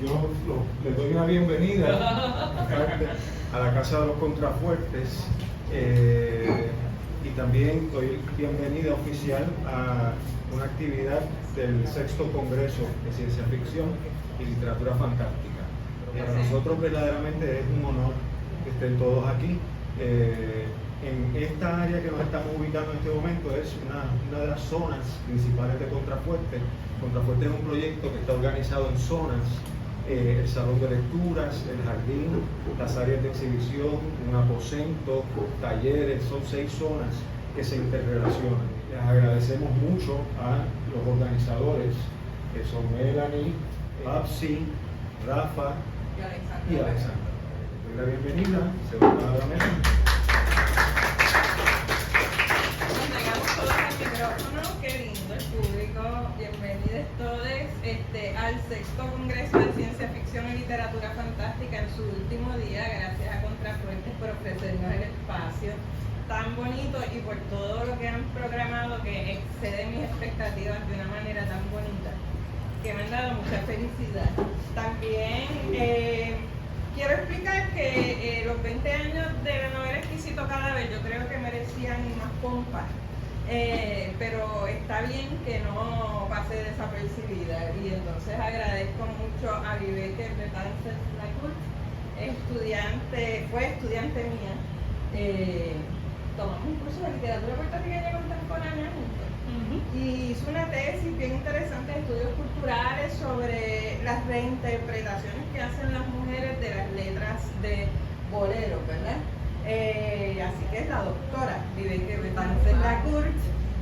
les doy una bienvenida a la Casa de los Contrafuertes y también doy bienvenida oficial a una actividad del 6º Congreso de Ciencia Ficción y Literatura Fantástica. Para nosotros verdaderamente es un honor que estén todos aquí. En esta área que nos estamos ubicando en este momento es una de las zonas principales de Contrafuerte. Contrafuerte es un proyecto que está organizado en zonas, el salón de lecturas, el jardín, las áreas de exhibición, un aposento, talleres, son 6 zonas que se interrelacionan. Les agradecemos mucho a los organizadores, que son Melanie, Babsi, Rafa y Alexandra. Les doy la bienvenida, se va a dar a Melanie. Qué lindo el público, bienvenidos todos al 6º Congreso de Ciencia Ficción y Literatura Fantástica en su último día. Gracias a Contrafuertes por ofrecernos el espacio tan bonito y por todo lo que han programado que excede mis expectativas de una manera tan bonita que me han dado mucha felicidad. También quiero explicar que los 20 años de la novela Exquisito Cadáver yo creo que merecían más pompa. Pero está bien que no pase desapercibida y entonces agradezco mucho a Viveke Betances Lacour, fue estudiante mía. Tomamos un curso de literatura puertorriqueña contemporánea juntos y hizo una tesis bien interesante de estudios culturales sobre las reinterpretaciones que hacen las mujeres de las letras de bolero, ¿verdad? Así que es la doctora Viveke Betances Lacour.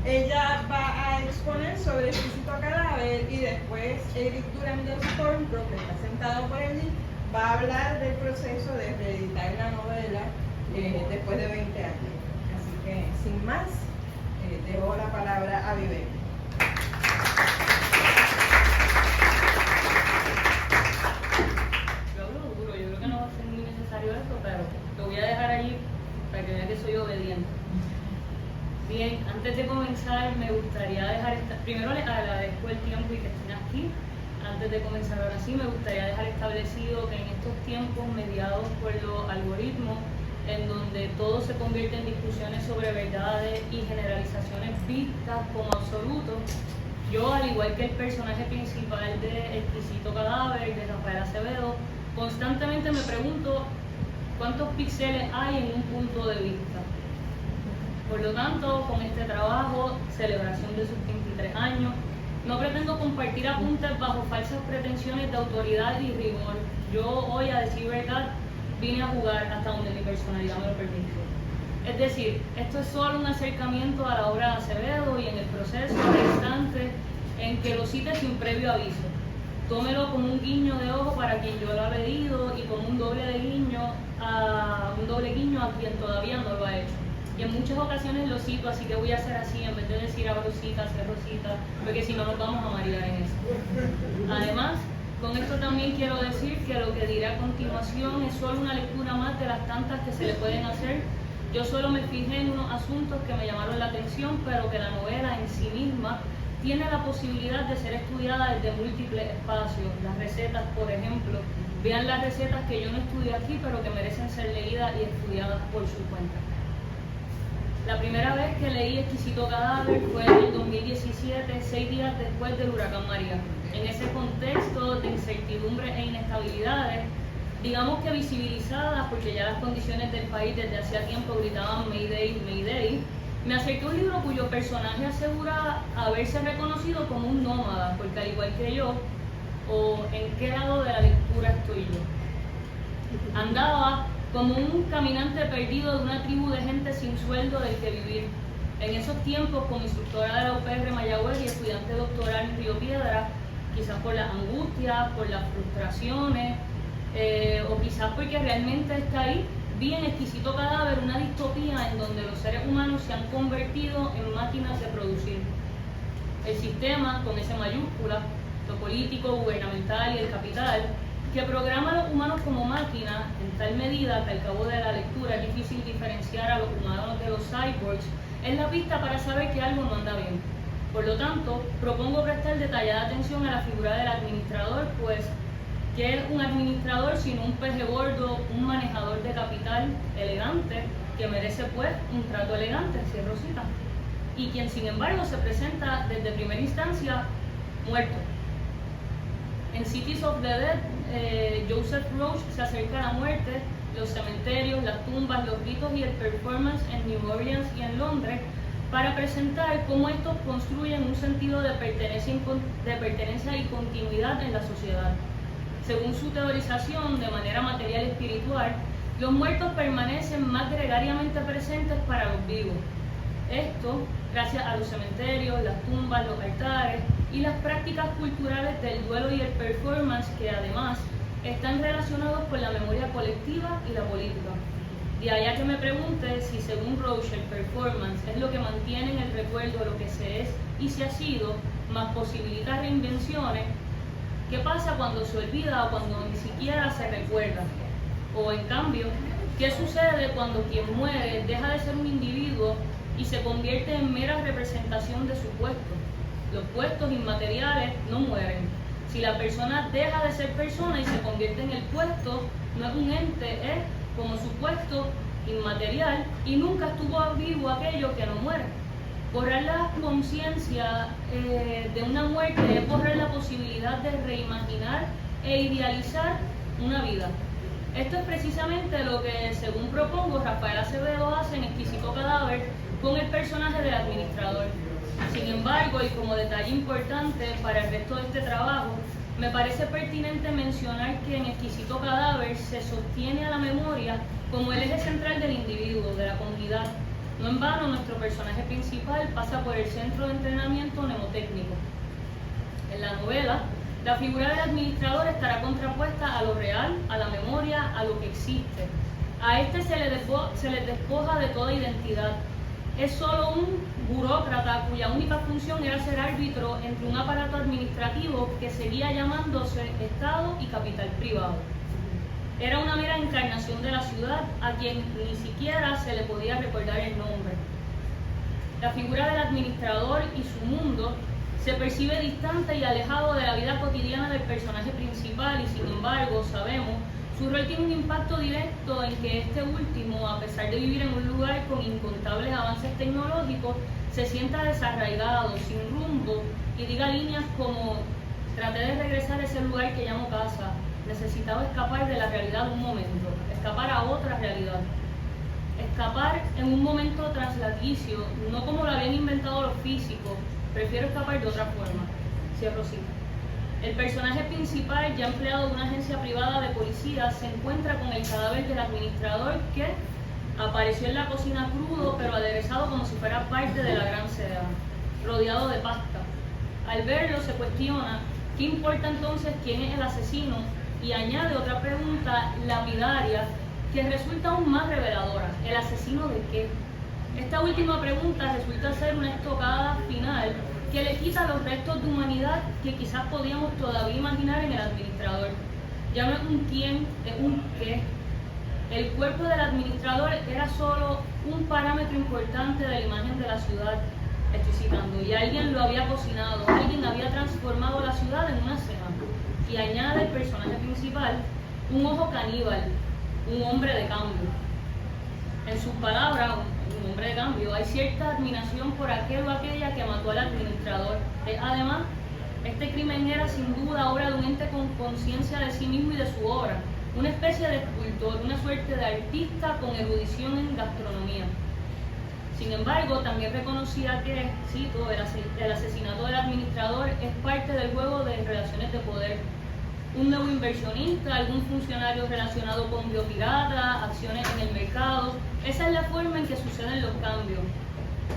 Ella va a exponer sobre Exquisito Cadáver y después Eric Durán del Stormbrook, que está sentado por allí, va a hablar del proceso de reeditar la novela después de 20 años. Así que, sin más, dejo la palabra a Viveke. Yo creo que no va a ser muy necesario esto, pero lo voy a dejar allí para que vean que soy obediente. Bien, antes de comenzar me gustaría dejar, primero les agradezco el tiempo y que estén aquí. Antes de comenzar ahora sí, me gustaría dejar establecido que en estos tiempos mediados por los algoritmos, en donde todo se convierte en discusiones sobre verdades y generalizaciones vistas como absolutos, yo, al igual que el personaje principal de Exquisito Cadáver, de Rafael Acevedo, constantemente me pregunto cuántos píxeles hay en un punto de vista. Por lo tanto, con este trabajo, celebración de sus 23 años, no pretendo compartir apuntes bajo falsas pretensiones de autoridad y rigor. Yo hoy, a decir verdad, vine a jugar hasta donde mi personalidad me lo permitió. Es decir, esto es solo un acercamiento a la obra de Acevedo y en el proceso, al instante en que lo cite sin previo aviso. Tómelo como un guiño de ojo para quien yo lo ha leído y como un doble guiño a quien todavía no lo ha hecho. Y en muchas ocasiones lo cito, así que voy a hacer así, en vez de decir abro cita, cierro cita, porque si no nos vamos a marear en eso. Además, con esto también quiero decir que lo que diré a continuación es solo una lectura más de las tantas que se le pueden hacer. Yo solo me fijé en unos asuntos que me llamaron la atención, pero que la novela en sí misma tiene la posibilidad de ser estudiada desde múltiples espacios. Las recetas, por ejemplo, vean las recetas que yo no estudié aquí, pero que merecen ser leídas y estudiadas por su cuenta. La primera vez que leí Exquisito Cadáver fue en el 2017, 6 días después del huracán María. En ese contexto de incertidumbre e inestabilidades, digamos que visibilizadas, porque ya las condiciones del país desde hacía tiempo gritaban Mayday, Mayday, me acerqué a un libro cuyo personaje asegura haberse reconocido como un nómada, porque al igual que yo, o en qué lado de la lectura estoy yo, andaba como un caminante perdido de una tribu de gente sin sueldo del que vivir. En esos tiempos, como instructora de la UPR Mayagüez y estudiante doctoral en Río Piedra, quizás por las angustias, por las frustraciones, o quizás porque realmente está ahí, vi en Exquisito Cadáver una distopía en donde los seres humanos se han convertido en máquinas de producir. El sistema, con S mayúscula, lo político, gubernamental y el capital, que programa a los humanos como máquinas en tal medida que al cabo de la lectura es difícil diferenciar a los humanos de los cyborgs, es la pista para saber que algo no anda bien. Por lo tanto, propongo prestar detallada atención a la figura del administrador, pues que es un administrador, sino un peje gordo, un manejador de capital elegante, que merece pues un trato elegante, cierro cita, y quien sin embargo se presenta desde primera instancia muerto. En Cities of the Dead, Joseph Roach se acerca a la muerte, los cementerios, las tumbas, los ritos y el performance en New Orleans y en Londres, para presentar cómo estos construyen un sentido de pertenencia y continuidad en la sociedad. Según su teorización, de manera material y espiritual, los muertos permanecen más gregariamente presentes para los vivos. Esto gracias a los cementerios, las tumbas, los altares y las prácticas culturales del duelo y el performance, que además están relacionados con la memoria colectiva y la política. De allá que me pregunte si según Roach el performance es lo que mantiene en el recuerdo lo que se es y se ha sido, más posibilita reinvenciones. ¿Qué pasa cuando se olvida o cuando ni siquiera se recuerda? O en cambio, ¿qué sucede cuando quien muere deja de ser un individuo y se convierte en mera representación de su puesto? Los puestos inmateriales no mueren. Si la persona deja de ser persona y se convierte en el puesto, no es un ente, es como su puesto inmaterial, y nunca estuvo vivo aquello que no muere. Borrar la conciencia de una muerte es borrar la posibilidad de reimaginar e idealizar una vida. Esto es precisamente lo que, según propongo, Rafael Acevedo hace en Exquisito Cadáver con el personaje del administrador. Sin embargo, y como detalle importante para el resto de este trabajo, me parece pertinente mencionar que en Exquisito Cadáver se sostiene a la memoria como el eje central del individuo, de la comunidad. No en vano, nuestro personaje principal pasa por el centro de entrenamiento mnemotécnico. En la novela, la figura del administrador estará contrapuesta a lo real, a la memoria, a lo que existe. A este se le despoja de toda identidad. Es solo un burócrata cuya única función era ser árbitro entre un aparato administrativo que seguía llamándose Estado y capital privado. Era una mera encarnación de la ciudad a quien ni siquiera se le podía recordar el nombre. La figura del administrador y su mundo se percibe distante y alejado de la vida cotidiana del personaje principal, y sin embargo sabemos su rol tiene un impacto directo en que este último, a pesar de vivir en un lugar con incontables avances tecnológicos, se sienta desarraigado, sin rumbo, y diga líneas como: traté de regresar a ese lugar que llamo casa, necesitaba escapar de la realidad un momento, escapar a otra realidad. Escapar en un momento traslaticio, no como lo habían inventado los físicos, prefiero escapar de otra forma. Cierro cita. El personaje principal, ya empleado de una agencia privada de policía, se encuentra con el cadáver del administrador que apareció en la cocina crudo, pero aderezado como si fuera parte de la gran cena, rodeado de pasta. Al verlo se cuestiona qué importa entonces quién es el asesino, y añade otra pregunta lapidaria que resulta aún más reveladora: ¿el asesino de qué? Esta última pregunta resulta ser una estocada final que le quita los restos de humanidad que quizás podíamos todavía imaginar en el administrador. Ya no es un quién, es un qué. El cuerpo del administrador era solo un parámetro importante de la imagen de la ciudad, estoy citando, y alguien lo había cocinado, alguien había transformado la ciudad en una cena. Y añade el personaje principal: un ojo caníbal, un hombre de cambio. En sus palabras, un hombre de cambio, hay cierta admiración por aquel o aquella que mató al administrador. Además, este crimen era sin duda obra de un ente con conciencia de sí mismo y de su obra, una especie de escultor, una suerte de artista con erudición en gastronomía. Sin embargo, también reconocía que, cito, el asesinato del administrador es parte del juego de relaciones de poder. Un nuevo inversionista, algún funcionario relacionado con biopirata, acciones en el mercado. Esa es la forma en que suceden los cambios.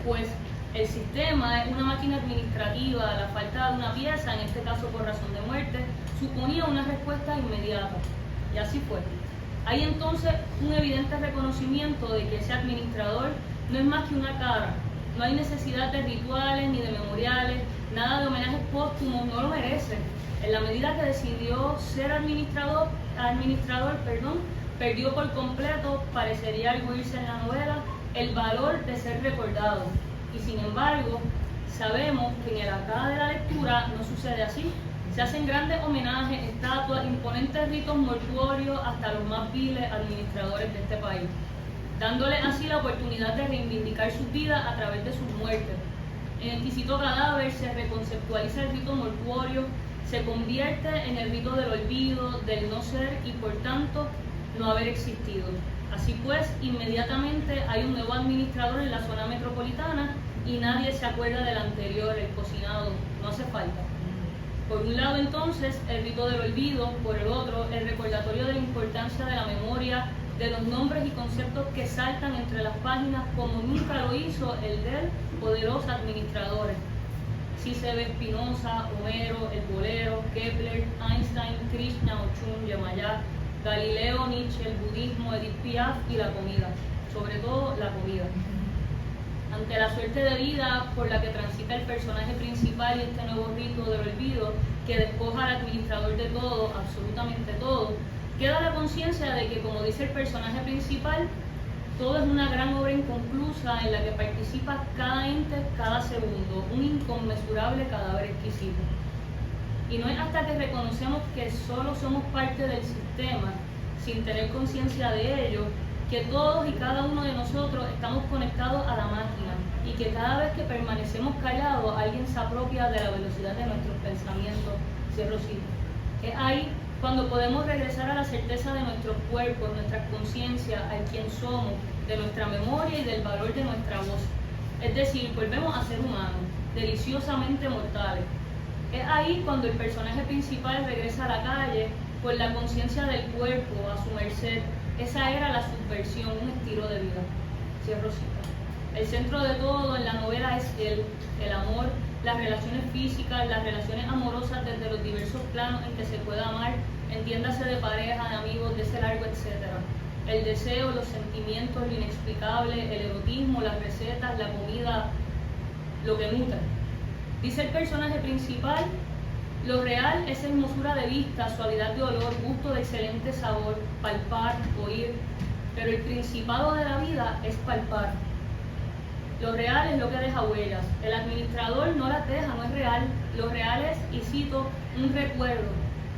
Pues el sistema es una máquina administrativa, la falta de una pieza, en este caso por razón de muerte, suponía una respuesta inmediata. Y así fue. Hay entonces un evidente reconocimiento de que ese administrador no es más que una cara. No hay necesidad de rituales ni de memoriales, nada de homenajes póstumos, no lo merece. En la medida que decidió ser administrador, perdió por completo, parecería arguirse en la novela, el valor de ser recordado. Y sin embargo, sabemos que en el acá de la lectura no sucede así. Se hacen grandes homenajes, estatuas, imponentes ritos mortuorios hasta los más viles administradores de este país, dándole así la oportunidad de reivindicar sus vidas a través de sus muertes. En el exquisito cadáver se reconceptualiza el rito mortuorio, se convierte en el rito del olvido, del no ser y por tanto no haber existido. Así pues, inmediatamente hay un nuevo administrador en la zona metropolitana y nadie se acuerda del anterior, el cocinado, no hace falta. Por un lado entonces, el rito del olvido, por el otro, el recordatorio de la importancia de la memoria, de los nombres y conceptos que saltan entre las páginas como nunca lo hizo el del poderoso administrador. Cícero, Spinoza, Homero, el bolero, Kepler, Einstein, Krishna, Ochun, Yemayá, Galileo, Nietzsche, el budismo, Edith Piaf y la comida, sobre todo la comida. Ante la suerte de vida por la que transita el personaje principal y este nuevo rito del olvido que despoja al administrador de todo, absolutamente todo, queda la conciencia de que, como dice el personaje principal, todo es una gran obra inconclusa en la que participa cada ente cada segundo, un inconmensurable cadáver exquisito. Y no es hasta que reconocemos que solo somos parte del sistema, sin tener conciencia de ello, que todos y cada uno de nosotros estamos conectados a la máquina y que cada vez que permanecemos callados alguien se apropia de la velocidad de nuestros pensamientos. Cierro cita. Es ahí cuando podemos regresar a la certeza de nuestros cuerpos, nuestras conciencias, a quién somos, de nuestra memoria y del valor de nuestra voz. Es decir, volvemos a ser humanos, deliciosamente mortales. Es ahí cuando el personaje principal regresa a la calle con la conciencia del cuerpo a su merced. Esa era la subversión, un estilo de vida. Cierro cita. El centro de todo en la novela es él, el amor, las relaciones físicas, las relaciones amorosas desde los diversos planos en que se pueda amar, entiéndase de pareja, de amigos, de ese largo, etc. El deseo, los sentimientos, lo inexplicable, el erotismo, las recetas, la comida, lo que nutre. Dice el personaje principal: lo real es hermosura de vista, suavidad de olor, gusto de excelente sabor, palpar, oír, pero el principado de la vida es palpar. Lo real es lo que deja huellas. El administrador no las deja, no es real. Lo real es, y cito, un recuerdo,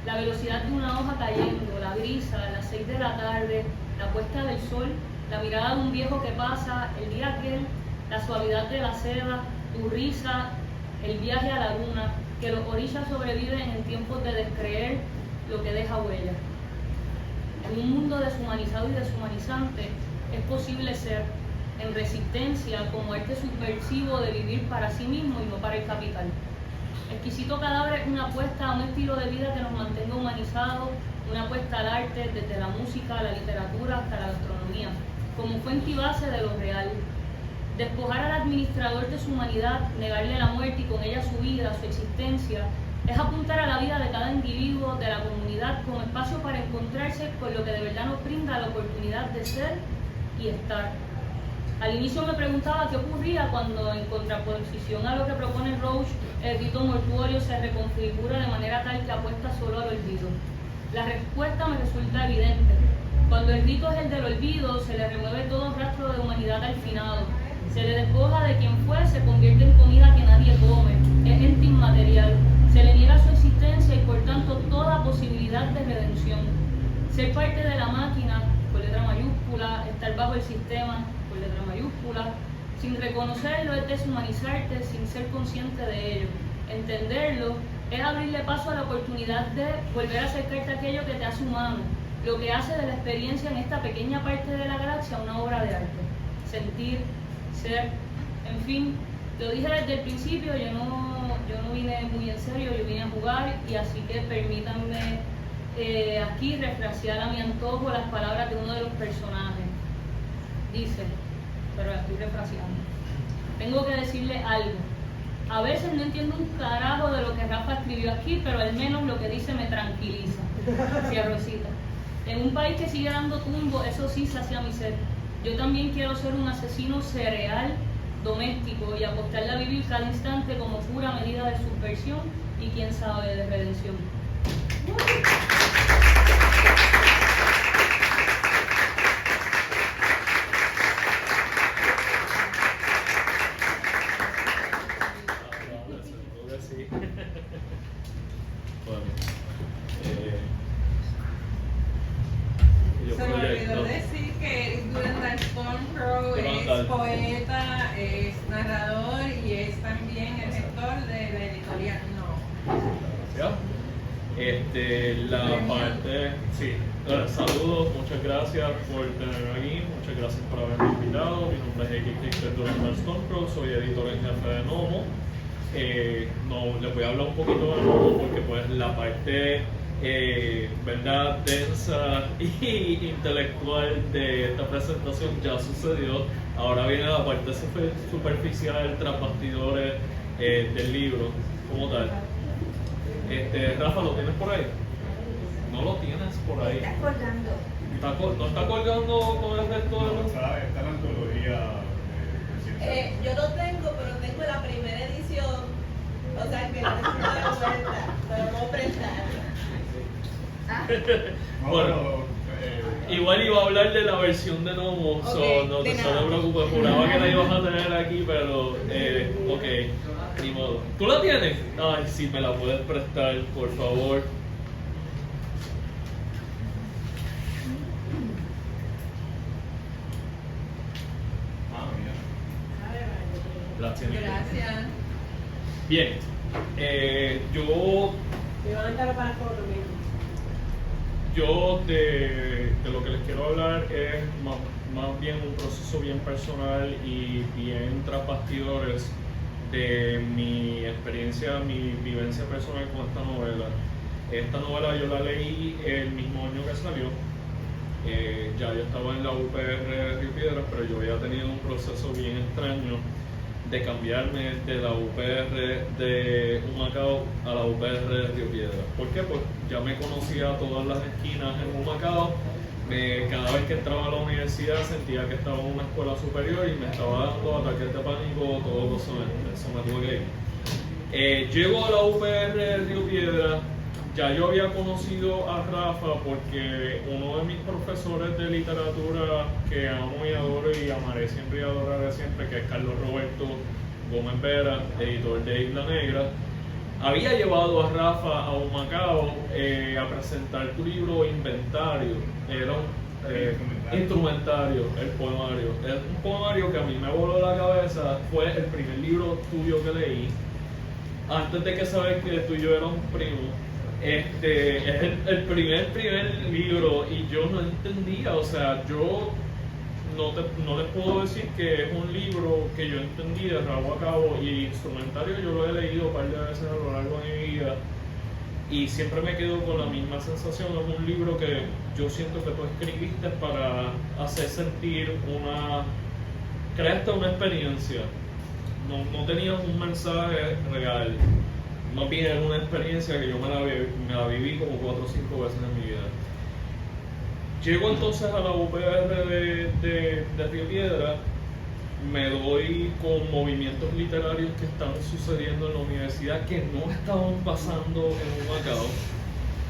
la velocidad de una hoja cayendo, la brisa, las 6 de la tarde, la puesta del sol, la mirada de un viejo que pasa, el día aquel, la suavidad de la seda, tu risa, el viaje a la luna, que los orillas sobreviven en tiempos de descreer, lo que deja huella. En un mundo deshumanizado y deshumanizante es posible ser, en resistencia, como arte subversivo de vivir para sí mismo y no para el capital. Exquisito cadáver es una apuesta a un estilo de vida que nos mantenga humanizados, una apuesta al arte, desde la música, la literatura hasta la gastronomía, como fuente y base de lo real. Despojar al administrador de su humanidad, negarle la muerte y con ella su vida, su existencia, es apuntar a la vida de cada individuo, de la comunidad, como espacio para encontrarse con lo que de verdad nos brinda la oportunidad de ser y estar. Al inicio me preguntaba qué ocurría cuando, en contraposición a lo que propone Roush, el rito mortuorio se reconfigura de manera tal que apuesta solo al olvido. La respuesta me resulta evidente. Cuando el rito es el del olvido, se le remueve todo rastro de humanidad al finado. Se le despoja de quien fue, se convierte en comida que nadie come, es ente inmaterial. Se le niega su existencia y por tanto toda posibilidad de redención. Ser parte de la máquina, con letra mayúscula, estar bajo el sistema, con letra mayúscula, sin reconocerlo es deshumanizarte, sin ser consciente de ello. Entenderlo es abrirle paso a la oportunidad de volver a acercarte a aquello que te hace humano, lo que hace de la experiencia en esta pequeña parte de la galaxia una obra de arte. Sentir, ser, en fin, lo dije desde el principio, yo no vine muy en serio, yo vine a jugar y así que permítanme aquí refrasear a mi antojo las palabras de uno de los personajes. Dice, pero la estoy refraseando: tengo que decirle algo. A veces no entiendo un carajo de lo que Rafa escribió aquí, pero al menos lo que dice me tranquiliza. Cierro cita. En un país que sigue dando tumbo, eso sí sacia mi sed. Yo también quiero ser un asesino cereal doméstico y apostarle a vivir cada instante como pura medida de subversión y quién sabe de redención. editorial. poeta, es narrador y es también el gestor de la editorial No. Gracias. La parte, sí, saludos, muchas gracias por tenerme aquí, muchas gracias por haberme invitado. Mi nombre es X Durán Stormcrow, soy editor en jefe de Nomo. No, les voy a hablar un poquito de Nomo porque pues la parte verdad densa y intelectual de esta presentación ya sucedió. Ahora viene la parte superficial tras bastidores del libro como tal. Rafa, ¿lo tienes por ahí? No lo tienes por ahí. Está colgando. ¿No está colgando con el resto de los...? Está en la antología presidencial. Yo lo tengo, pero tengo la primera edición. O sea que la necesito de vuelta. Pero puedo prestar. Bueno, igual iba a hablar de la versión de Nomo, no te preocupes, juraba que la ibas a tener aquí, pero ok, ni modo. ¿Tú la tienes? Ay, sí, me la puedes prestar, por favor. Gracias. Gracias. Bien, Me van a entrar para foto mismo. yo de lo que les quiero hablar es más bien un proceso bien personal y bien tras bastidores de mi experiencia, mi vivencia personal con esta novela. Esta novela yo la leí el mismo año que salió. Ya yo estaba en la UPR de Río Piedras, pero yo había tenido un proceso bien extraño de cambiarme de la UPR de Humacao a la UPR de Río Piedras. ¿Por qué? Pues ya me conocía todas las esquinas en Humacao. Cada vez que entraba a la universidad sentía que estaba en una escuela superior y me estaba dando ataques de pánico todos los semestres. Eso me tuve que ir. Llego a la UPR de Río Piedras. Ya yo había conocido a Rafa porque uno de mis profesores de literatura que amo y adoro y amaré siempre y adoraré siempre, que es Carlos Roberto Gómez Vera, editor de Isla Negra, había llevado a Rafa a Humacao a presentar tu libro Inventario. Era un instrumentario, el poemario. Es un poemario que a mí me voló la cabeza. Fue el primer libro tuyo que leí. Antes de que sabes que tú y yo éramos primos. Es el primer libro y yo no entendía, o sea, yo no les puedo decir que es un libro que yo entendí de rabo a cabo, y instrumentario yo lo he leído un par de veces a lo largo de mi vida y siempre me quedo con la misma sensación. Es un libro que yo siento que tú escribiste para hacer sentir creaste una experiencia, no tenías un mensaje real. Más bien era una experiencia que yo me la viví como 4 o 5 veces en mi vida. Llego entonces a la UPR de Río Piedras, me doy con movimientos literarios que están sucediendo en la universidad que no estaban pasando en Humacao.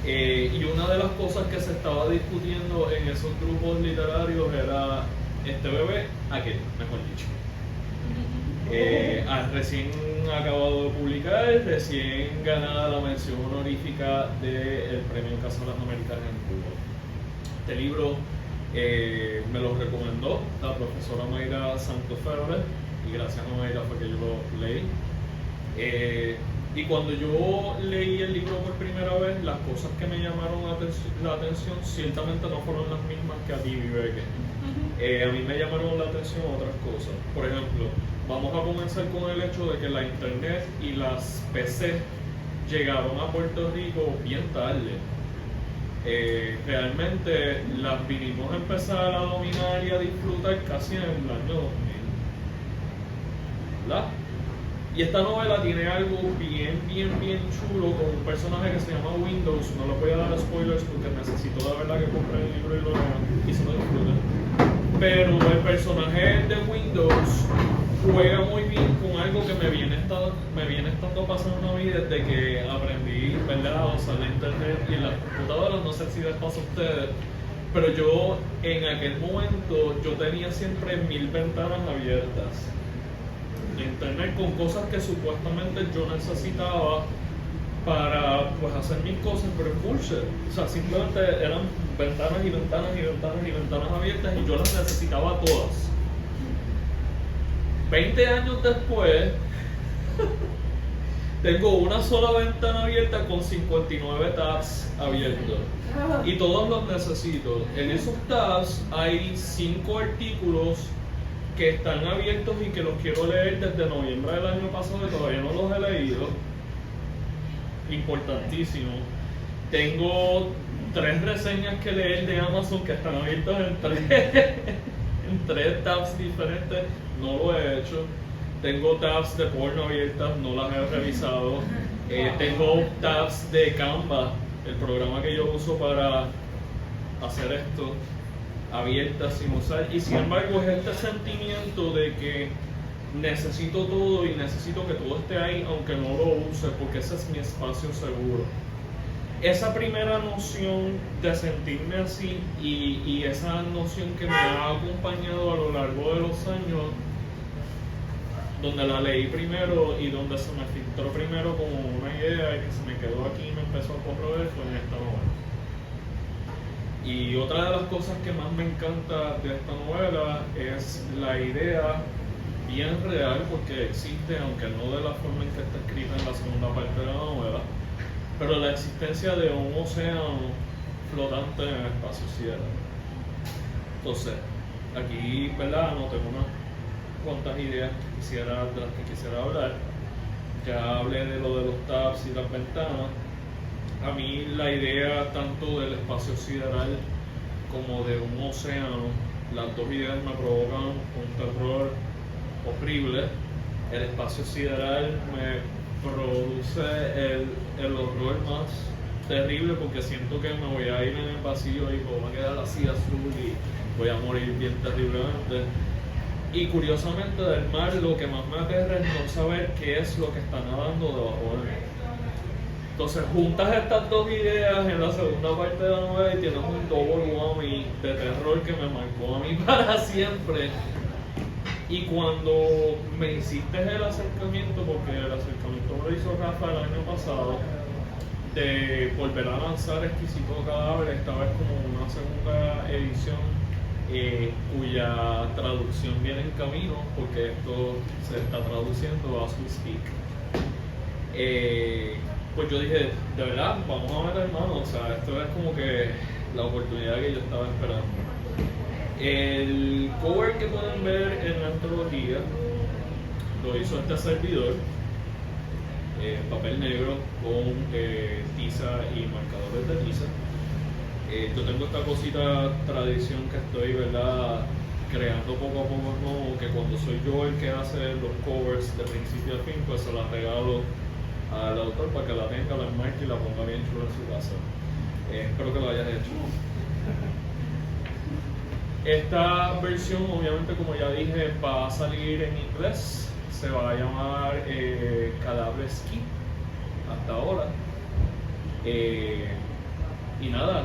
Y una de las cosas que se estaba discutiendo en esos grupos literarios era este bebé, aquel, mejor dicho. Recién acabado de publicar, recién ganada la mención honorífica del Premio Casa de las Américas en Cuba. Este libro me lo recomendó la profesora Mayra Santofebre, y gracias a Mayra fue que yo lo leí. Y cuando yo leí el libro por primera vez, las cosas que me llamaron la atención ciertamente no fueron las mismas que a ti, Viveke. A mí me llamaron la atención otras cosas. Por ejemplo, vamos a comenzar con el hecho de que la internet y las PC llegaron a Puerto Rico bien tarde. Realmente las vinimos a empezar a dominar y a disfrutar casi en el año 2000, ¿verdad? Y esta novela tiene algo bien chulo con un personaje que se llama Windows. No le voy a dar spoilers porque necesito de verdad que compren el libro y lo lean y se lo disfruten. Pero el personaje de Windows juega muy bien con algo que me viene estando pasando a mí desde que aprendí, ¿verdad?, a usar la internet y en las computadoras. No sé si les pasa a ustedes, pero yo en aquel momento yo tenía siempre 1000 ventanas abiertas de internet con cosas que supuestamente yo necesitaba para pues hacer mis cosas, pero es bullshit. O sea, simplemente eran ventanas y ventanas y ventanas y ventanas abiertas y yo las necesitaba todas. 20 años después, tengo una sola ventana abierta con 59 tabs abiertos. Y todos los necesito. En esos tabs hay 5 artículos que están abiertos y que los quiero leer desde noviembre del año pasado y todavía no los he leído. Importantísimo. Tengo 3 reseñas que leer de Amazon que están abiertas en 3 tabs diferentes. No lo he hecho. Tengo tabs de porno abiertas, no las he revisado. Tengo tabs de Canva, el programa que yo uso para hacer esto, abiertas sin usar. Y sin embargo es este sentimiento de que necesito todo y necesito que todo esté ahí aunque no lo use, porque ese es mi espacio seguro. Esa primera noción de sentirme así y esa noción que me ha acompañado a lo largo de los años, donde la leí primero y donde se me filtró primero como una idea y que se me quedó aquí y me empezó a corroer, fue en esta novela. Y otra de las cosas que más me encanta de esta novela es la idea bien real, porque existe, aunque no de la forma en que está escrita en la segunda parte de la novela, pero la existencia de un océano flotante en el espacio sideral. Entonces, aquí, ¿verdad? Anoté unas cuantas ideas de las que quisiera hablar. Ya hablé de lo de los tabs y las ventanas. A mí la idea tanto del espacio sideral como de un océano, las dos ideas me provocan un terror horrible. El espacio sideral me produce el horror más terrible porque siento que me voy a ir en el vacío y me voy a quedar así azul y voy a morir bien terriblemente. Y curiosamente del mar lo que más me aterra es no saber qué es lo que está nadando debajo de mí. Entonces juntas estas dos ideas en la segunda parte de la novela y tienes un double whammy de terror que me marcó a mí para siempre. Y cuando me hiciste el acercamiento, porque el acercamiento me lo hizo Rafa el año pasado, de volver a lanzar Exquisito Cadáver, esta vez como una segunda edición, cuya traducción viene en camino, porque esto se está traduciendo as we speak. Pues yo dije, de verdad, vamos a meter mano, o sea, esto es como que la oportunidad que yo estaba esperando. El cover que pueden ver en la antología lo hizo este servidor, papel negro con tiza y marcadores de tiza. Yo tengo esta cosita, tradición que estoy, ¿verdad?, creando poco a poco nuevo, que cuando soy yo el que hace los covers de principio a fin, pues se las regalo al autor para que la tenga, la enmarque y la ponga bien chula en su casa. Espero que lo hayas hecho. Esta versión, obviamente, como ya dije, va a salir en inglés. Se va a llamar Cadáver Ski hasta ahora. Y nada,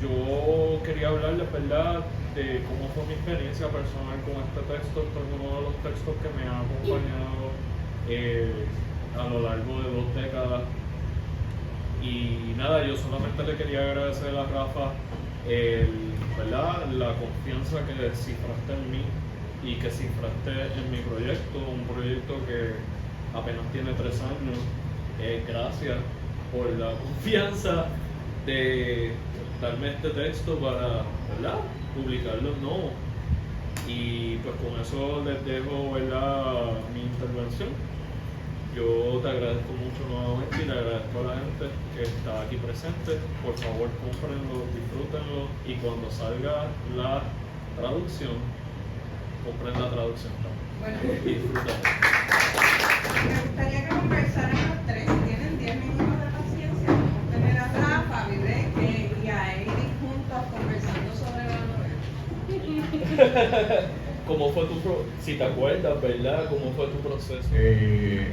yo quería hablarles, ¿verdad?, de cómo fue mi experiencia personal con este texto. Este es uno de los textos que me ha acompañado a lo largo de 2 décadas. Y nada, yo solamente le quería agradecer a Rafa ¿verdad?, la confianza que cifraste en mí y que cifraste en mi proyecto, un proyecto que apenas tiene 3 años. Gracias por la confianza de darme este texto para, ¿verdad?, publicarlo en Novo. Y pues con eso les dejo, ¿verdad?, mi intervención. Yo te agradezco mucho nuevamente y le agradezco a la gente que está aquí presente. Por favor, cómprenlo, disfrútenlo y cuando salga la traducción, compren la traducción también. Bueno, Y disfrútenlo. me gustaría que conversaran los 3. Si tienen 10 minutos de paciencia, vamos a tener a Rafa, a Vivek y a Eric juntos conversando sobre la novela. ¿Cómo fue si te acuerdas, ¿verdad? ¿Cómo fue tu proceso?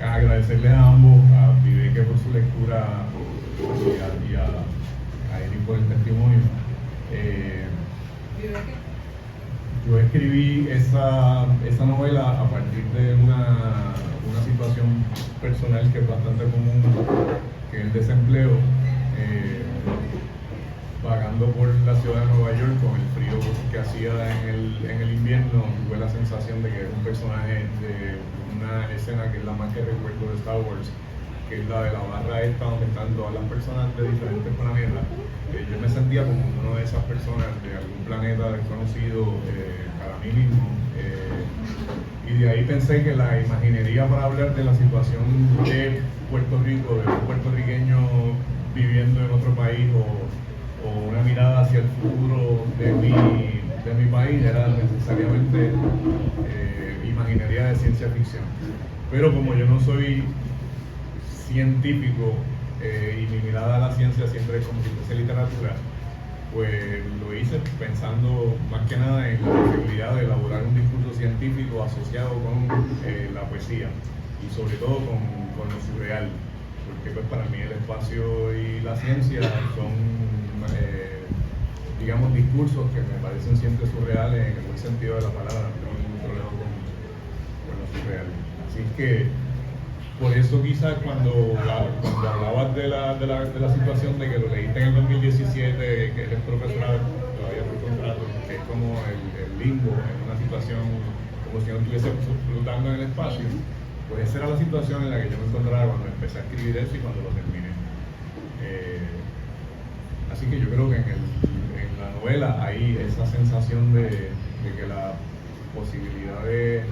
Agradecerles a ambos, a Vivek por su lectura y a Eric por el testimonio. Vivek. Yo escribí esa novela a partir de una situación personal que es bastante común, que es el desempleo. vagando por la ciudad de Nueva York con el frío que hacía en el invierno, tuve la sensación de que era un personaje de una escena que es la más que recuerdo de Star Wars, que es la de la barra esta donde están todas las personas de diferentes planetas. Yo me sentía como una de esas personas de algún planeta desconocido para mí mismo. Y de ahí pensé que la imaginería para hablar de la situación de Puerto Rico, de un puertorriqueño viviendo en otro país o una mirada hacia el futuro de mi país era necesariamente imaginería de ciencia ficción. Pero como yo no soy científico y mi mirada a la ciencia siempre es como si fuese literatura, pues lo hice pensando más que nada en la posibilidad de elaborar un discurso científico asociado con la poesía y sobre todo con lo surreal, porque pues para mí el espacio y la ciencia son digamos discursos que me parecen siempre surreales en el buen sentido de la palabra. No tengo ningún problema con lo surreal. Así que por eso quizás cuando hablabas de la situación de que lo leíste en el 2017, que eres profesor todavía por contrato, que es como el limbo en una situación como si no estuviese flotando en el espacio, pues esa era la situación en la que yo me encontraba cuando empecé a escribir eso y cuando lo terminé. Así que yo creo que en la novela hay esa sensación de que la posibilidad de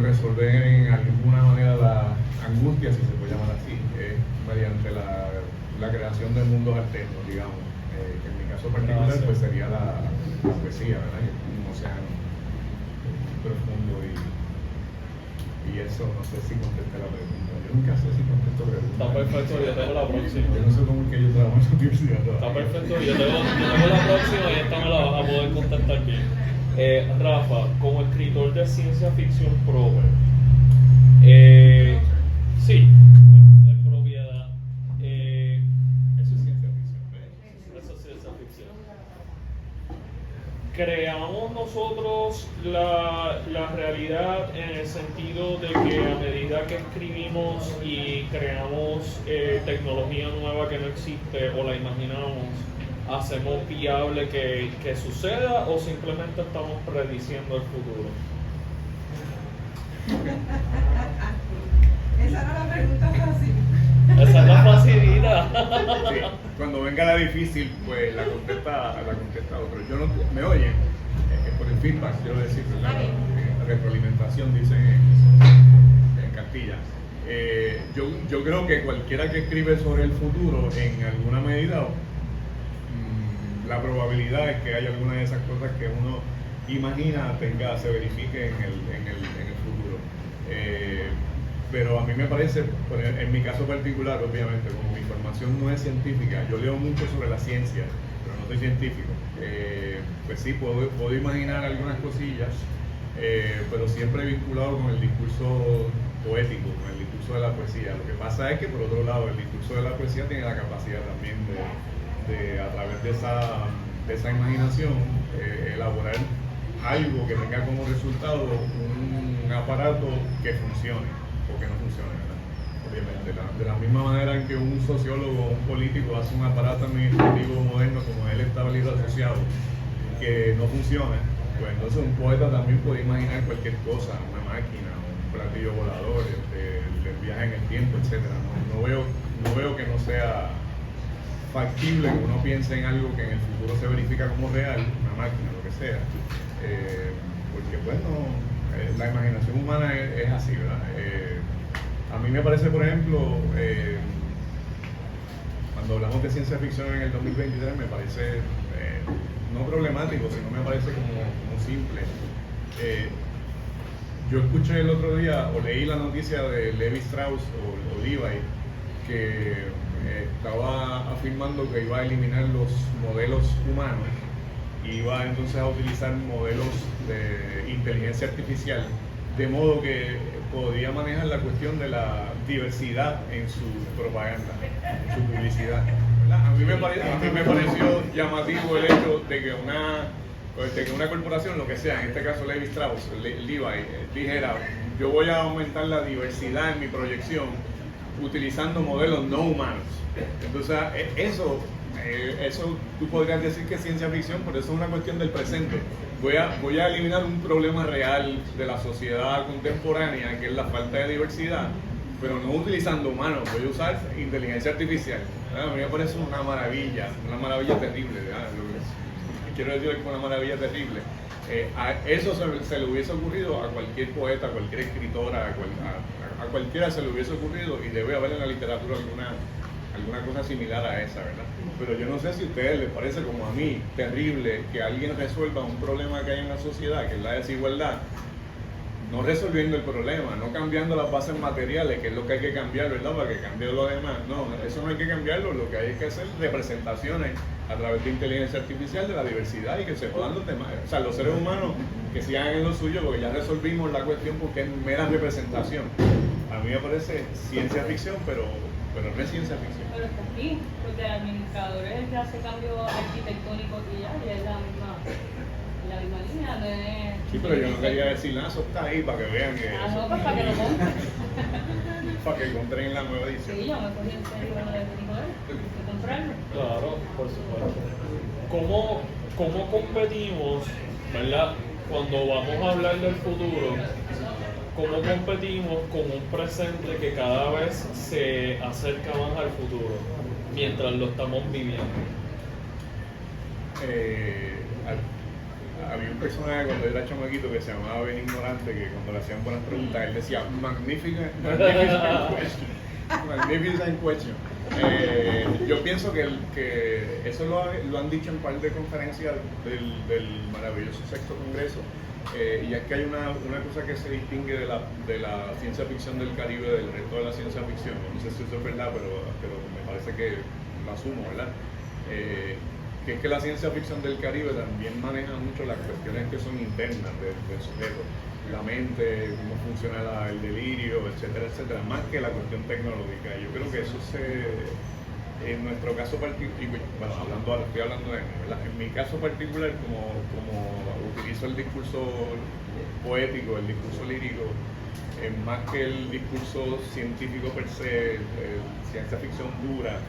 resolver en alguna manera la angustia, si se puede llamar así, es mediante la creación de mundos alternos, digamos, que en mi caso particular pues sería la poesía, ¿verdad? Que es un océano profundo y eso no sé si contesté la pregunta. Yo nunca sé si contesto preguntas. Está perfecto, yo tengo la próxima. Yo no sé cómo es que yo trabajo en la universidad todavía. Está perfecto, yo tengo la próxima y esta me la vas a poder contestar bien. Rafa, como escritor de ciencia ficción proper, sí, en propiedad, Eso es ciencia ficción, ¿ves? eso es ciencia ficción. Creamos nosotros la realidad en el sentido de que a medida que escribimos y creamos tecnología nueva que no existe o la imaginamos, ¿hacemos viable que suceda o simplemente estamos prediciendo el futuro? Esa era la pregunta fácil. Esa es la facilidad. Sí, cuando venga la difícil, pues la contesta otro. Yo no, ¿me oyen? Por el feedback, quiero decir, ¿verdad? Retroalimentación, dicen en Castilla. Yo creo que cualquiera que escribe sobre el futuro, en alguna medida, la probabilidad es que haya alguna de esas cosas que uno imagina se verifique en el futuro. Pero a mí me parece, en mi caso particular, obviamente, como mi formación no es científica, yo leo mucho sobre la ciencia, pero no soy científico. Pues sí, puedo imaginar algunas cosillas, pero siempre vinculado con el discurso poético, con el discurso de la poesía. Lo que pasa es que, por otro lado, el discurso de la poesía tiene la capacidad también de a través de esa imaginación, elaborar algo que tenga como resultado un aparato que funcione o que no funcione, ¿verdad? Obviamente, de la misma manera en que un sociólogo o un político hace un aparato administrativo moderno como el estabilizador asociado que no funciona, pues entonces un poeta también puede imaginar cualquier cosa, una máquina, un platillo volador, el viaje en el tiempo, etc. No veo que no sea factible que uno piense en algo que en el futuro se verifica como real, una máquina, lo que sea, porque bueno, la imaginación humana es así, ¿verdad? A mí me parece, por ejemplo, cuando hablamos de ciencia ficción en el 2023, me parece no problemático, sino me parece como simple. Yo escuché el otro día, o leí la noticia de Levi Strauss o Levi, que estaba afirmando que iba a eliminar los modelos humanos y iba entonces a utilizar modelos de inteligencia artificial, de modo que podía manejar la cuestión de la diversidad en su propaganda, en su publicidad. A mí me pareció llamativo el hecho de que una corporación, lo que sea, en este caso Levi Strauss, Levi, dijera: yo voy a aumentar la diversidad en mi proyección utilizando modelos no humanos. Entonces eso eso tú podrías decir que es ciencia ficción, pero eso es una cuestión del presente. Voy a eliminar un problema real de la sociedad contemporánea, que es la falta de diversidad, pero no utilizando humanos, voy a usar inteligencia artificial. A mí me parece una maravilla terrible. Quiero decir que es una maravilla terrible. A eso se le hubiese ocurrido a cualquier poeta, a cualquier escritora, a cualquiera se le hubiese ocurrido, y debe haber en la literatura alguna cosa similar a esa, ¿verdad? Pero yo no sé si a ustedes les parece, como a mí, terrible que alguien resuelva un problema que hay en la sociedad, que es la desigualdad, no resolviendo el problema, no cambiando las bases materiales, que es lo que hay que cambiar, ¿verdad? Para que cambie lo demás. No, eso no hay que cambiarlo, lo que hay que hacer representaciones a través de inteligencia artificial de la diversidad y que se jodan los demás. O sea, los seres humanos que sigan en lo suyo, porque ya resolvimos la cuestión porque es mera representación. A mí me parece ciencia ficción, pero no es ciencia ficción. Pero está aquí, porque el administrador es el que hace cambio arquitectónico y ya, y es la misma línea de... Sí, pero yo no quería decir nada, eso está ahí para que vean que... no, pues para que lo compren. Para que encuentren la nueva edición. Sí, yo me cogí en serio lo de Nicolás, de comprarlo. Claro, por supuesto. ¿Cómo competimos, verdad? Cuando vamos a hablar del futuro, ¿cómo competimos con un presente que cada vez se acerca más al futuro, mientras lo estamos viviendo? Había un personaje cuando yo era chamaquito que se llamaba Ben Ignorante, que cuando le hacían buenas preguntas, él decía, magnificent question. Yo pienso que eso lo han dicho en par de conferencias del maravilloso Sexto Congreso, y es que hay una cosa que se distingue de la ciencia ficción del Caribe del resto de la ciencia ficción. No sé si eso es verdad, pero me parece que lo asumo, ¿verdad? Que es que la ciencia ficción del Caribe también maneja mucho las cuestiones que son internas del sujeto, la mente, cómo funciona el delirio, etcétera, etcétera, más que la cuestión tecnológica. Yo creo que eso en nuestro caso particular, bueno, estoy hablando de mí, ¿verdad? En mi caso particular, como utilizo el discurso poético, el discurso lírico, más que el discurso científico per se, ciencia ficción dura,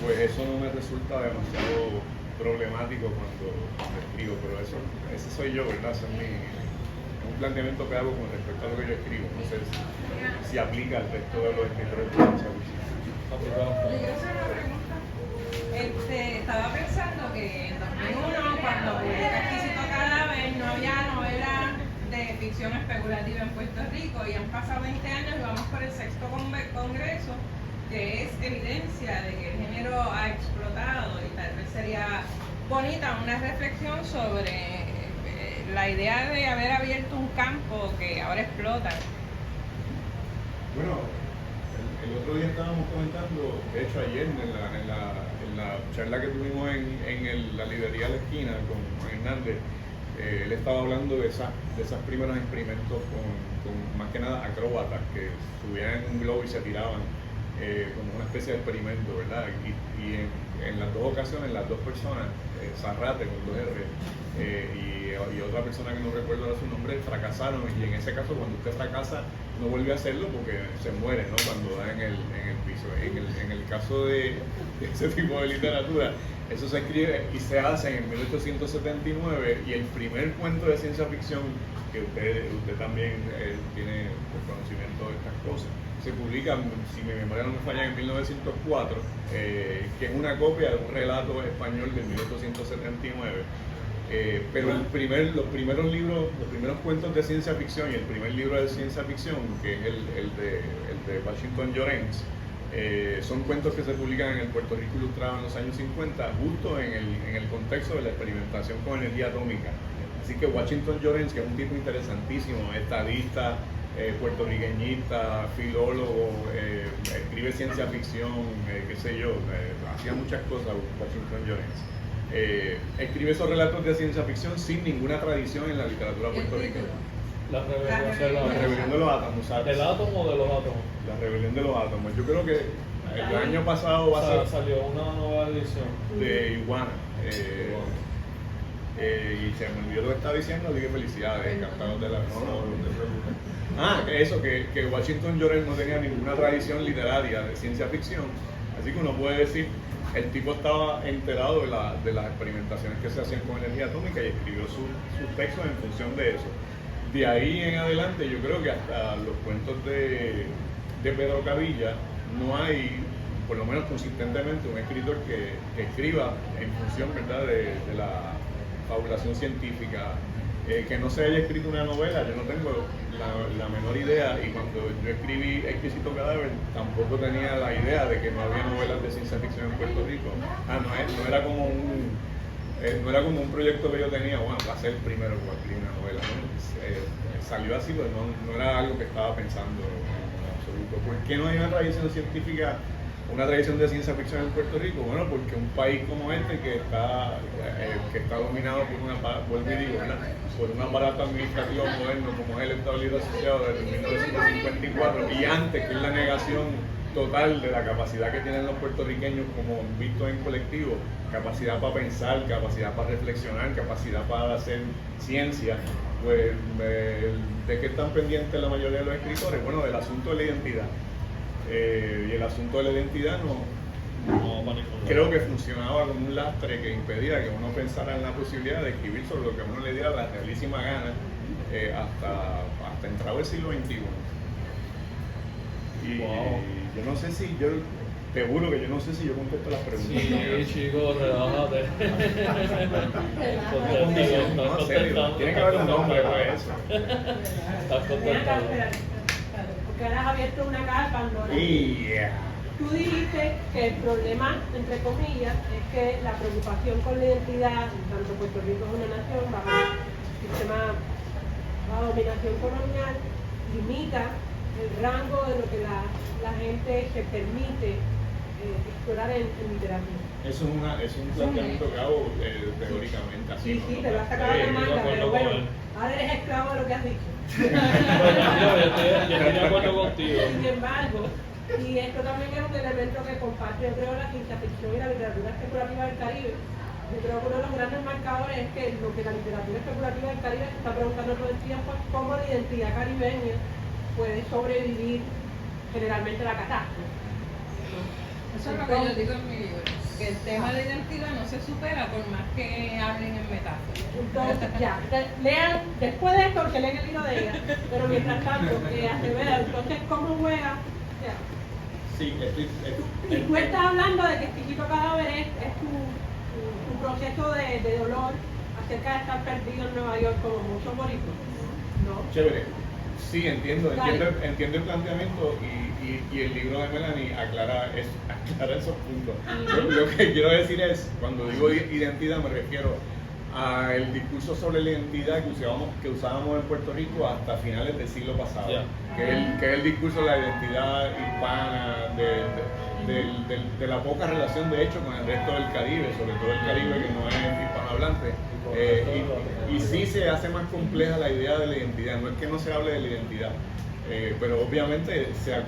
pues eso no me resulta demasiado problemático cuando escribo, pero ese soy yo, ¿verdad? Ese es un planteamiento que hago con respecto a lo que yo escribo. No sé si aplica al resto de los escritores de ciencia ficción. Yo quiero hacer una pregunta. Estaba pensando que en 2001, cuando publica Exquisito Cadáver, no había novela de ficción especulativa en Puerto Rico, y han pasado 20 años y vamos por el sexto congreso, que es evidencia de que el género ha explotado, y tal vez sería bonita una reflexión sobre la idea de haber abierto un campo que ahora explota. Bueno, el otro día estábamos comentando, de hecho ayer en la charla que tuvimos en la librería de la esquina con Juan Hernández, él estaba hablando de esos primeros experimentos con más que nada acróbatas que subían en un globo y se tiraban como una especie de experimento, ¿verdad? Y en las dos ocasiones, las dos personas, Zarrate con 2R y otra persona que no recuerdo ahora su nombre, fracasaron, y en ese caso cuando usted fracasa no vuelve a hacerlo porque se muere, ¿no? Cuando da en el piso. En el caso de ese tipo de literatura, eso se escribe y se hace en 1879, y el primer cuento de ciencia ficción, que usted también tiene conocimiento de estas cosas, se publica, si mi memoria no me falla, en 1904, que es una copia de un relato español de 1879. Pero los primeros cuentos de ciencia ficción y el primer libro de ciencia ficción, que es el de Washington Llorens, son cuentos que se publican en el Puerto Rico Ilustrado en los años 50, justo en el contexto de la experimentación con energía atómica. Así que Washington Llorens, que es un tipo interesantísimo, estadista, puertorriqueñista, filólogo, escribe ciencia ficción, qué sé yo, hacía muchas cosas Washington Llorens. Escribe esos relatos de ciencia ficción sin ninguna tradición en la literatura puertorriqueña. La rebelión de los átomos. ¿Sabes? ¿Del átomo o de los átomos? La rebelión de los átomos. Yo creo que el año pasado salió una nueva edición de Iguana. Y se me olvidó lo que estaba diciendo, así que felicidades, encantados de la... No te preocupes. Que Washington Llorens no tenía ninguna tradición literaria de ciencia ficción, así que uno puede decir el tipo estaba enterado de las experimentaciones que se hacían con energía atómica y escribió sus textos en función de eso. De ahí en adelante yo creo que hasta los cuentos de Pedro Cavilla no hay, por lo menos consistentemente, un escritor que escriba en función, ¿verdad?, de la fabulación científica. Que no se haya escrito una novela, yo no tengo la menor idea, y cuando yo escribí Exquisito Cadáver tampoco tenía la idea de que no había novelas de ciencia ficción en Puerto Rico. No era como un proyecto que yo tenía, bueno, va a ser el primero que escribir una novela, ¿no? Salió así, pero no era algo que estaba pensando en absoluto. ¿Por qué no hay una tradición científica, una tradición de ciencia ficción en Puerto Rico? Bueno, porque un país como este que está dominado por un aparato administrativo moderno como es el Estado Libre Asociado desde 1954 y antes, que es la negación total de la capacidad que tienen los puertorriqueños como vistos en colectivo, capacidad para pensar, capacidad para reflexionar, capacidad para hacer ciencia, pues ¿de qué están pendientes la mayoría de los escritores? Bueno, del asunto de la identidad. Y el asunto de la identidad creo que funcionaba como un lastre que impedía que uno pensara en la posibilidad de escribir sobre lo que a uno le diera la realísima gana hasta entrado el siglo XXI. Y yo no sé si te juro que yo no sé si yo contesto las preguntas. Sí, chicos, relájate. No, en serio, tiene que haber un nombre para eso. Estás contestando. Porque ahora has abierto una caja de Pandora. Yeah. Tú dijiste que el problema, entre comillas, es que la preocupación con la identidad, tanto Puerto Rico es una nación bajo sistema, bajo dominación colonial, limita el rango de lo que la gente se permite explorar en literatura. Eso es un planteamiento que hago teóricamente así. Sí, te lo has sacado de manga, pero bueno, ahora eres esclavo de lo que has dicho. Yo estoy de acuerdo contigo. Sin embargo, y esto también es un elemento que comparte, yo creo, la ciencia ficción y la literatura especulativa del Caribe. Yo creo que uno de los grandes marcadores es que lo que la literatura especulativa del Caribe se está preguntando todo el tiempo es cómo la identidad caribeña puede sobrevivir generalmente la catástrofe. Eso es lo que yo digo en mi libro, que el tema de identidad no se supera por más que hablen en metáforas. Entonces, ya, lean, después de esto, que leen el libro de ella, pero mientras tanto, Acevedo, entonces, ¿cómo juega? Ya. Sí, Y tú estás hablando de que Exquisito Cadáver es tu proceso de dolor acerca de estar perdido en Nueva York como muchos boricuas, ¿no? Chévere. Sí, entiendo el planteamiento y el libro de Melanie aclara esos puntos. Lo que quiero decir es, cuando digo identidad me refiero al discurso sobre la identidad que usábamos en Puerto Rico hasta finales del siglo pasado, que es el discurso de la identidad hispana, de la poca relación de hecho con el resto del Caribe, sobre todo el Caribe que no es hispanohablante. Y sí se hace más compleja la idea de la identidad, no es que no se hable de la identidad, pero obviamente se ha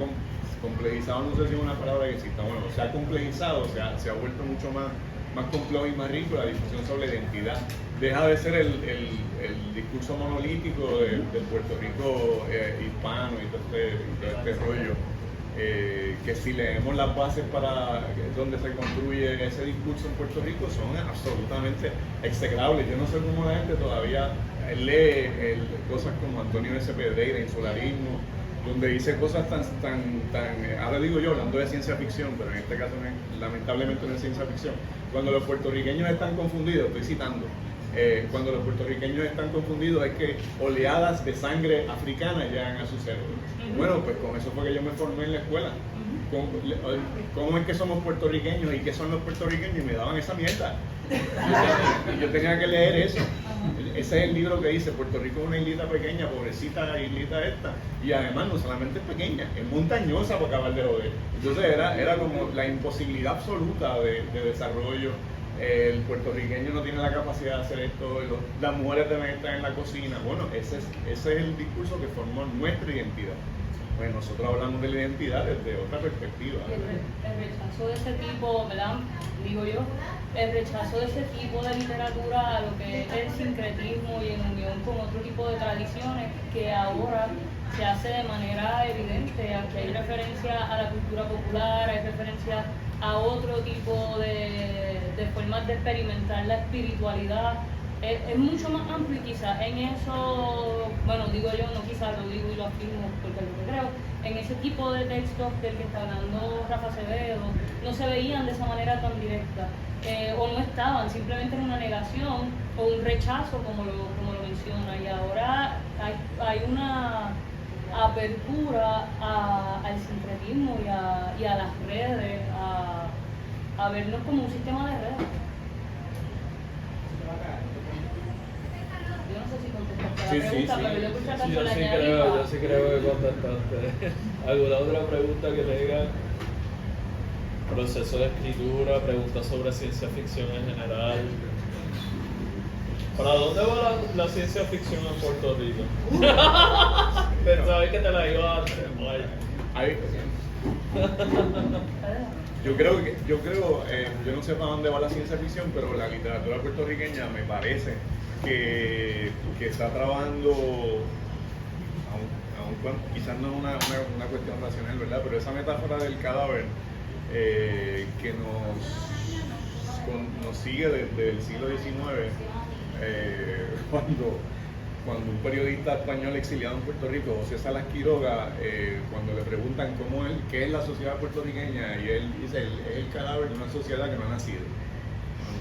complejizado, no sé si es una palabra que exista, bueno, se ha complejizado, se ha vuelto mucho más complejo y más rico la discusión sobre la identidad. Deja de ser el discurso monolítico del Puerto Rico hispano y todo este rollo. Que si leemos las bases para donde se construye ese discurso en Puerto Rico son absolutamente execrables. Yo no sé cómo la gente todavía lee cosas como Antonio S. Pedreira, Insularismo, donde dice cosas tan, ahora digo yo, hablando de ciencia ficción, pero en este caso lamentablemente no es ciencia ficción. Cuando los puertorriqueños están confundidos, estoy citando, cuando los puertorriqueños están confundidos es que oleadas de sangre africana llegan a su cerebro. Bueno, pues con eso fue que yo me formé en la escuela. ¿Cómo es que somos puertorriqueños y qué son los puertorriqueños? Y me daban esa mierda. Y yo tenía que leer eso. Ese es el libro que dice Puerto Rico es una islita pequeña, pobrecita islita esta. Y además no solamente es pequeña, es montañosa para acabar de joder. Entonces era como la imposibilidad absoluta de desarrollo. El puertorriqueño no tiene la capacidad de hacer esto, las mujeres deben estar en la cocina. Bueno, ese es el discurso que formó nuestra identidad. Pues nosotros hablamos de la identidad desde otra perspectiva. El rechazo de ese tipo, ¿verdad? Digo yo, el rechazo de ese tipo de literatura a lo que es el sincretismo y en unión con otro tipo de tradiciones que ahora se hace de manera evidente. Aquí hay referencia a la cultura popular, hay referencia a otro tipo de formas de experimentar la espiritualidad. Es mucho más amplio y quizás en eso, bueno, digo yo, no quizás lo digo y lo afirmo porque es lo que creo, en ese tipo de textos del que está hablando Rafa Acevedo, no se veían de esa manera tan directa, o no estaban, simplemente en una negación o un rechazo como lo menciona, y ahora hay una apertura al sincretismo y a las redes, a vernos como un sistema de redes. Yo no sé si contestaste la pregunta, pero yo por si acaso la añadiría. Yo sí creo que contestaste. ¿Alguna otra pregunta que tengan? Proceso de escritura, preguntas sobre ciencia ficción en general. ¿Para dónde va la ciencia ficción en Puerto Rico? Pensaba que te la iba a hacer. Yo no sé para dónde va la ciencia ficción, pero la literatura puertorriqueña me parece que está trabajando, aun cuando quizás no es una cuestión racional, ¿verdad? Pero esa metáfora del cadáver que nos sigue desde el siglo XIX, cuando un periodista español exiliado en Puerto Rico, José Salas Quiroga, cuando le preguntan qué es la sociedad puertorriqueña, y él dice, es el cadáver de una sociedad que no ha nacido.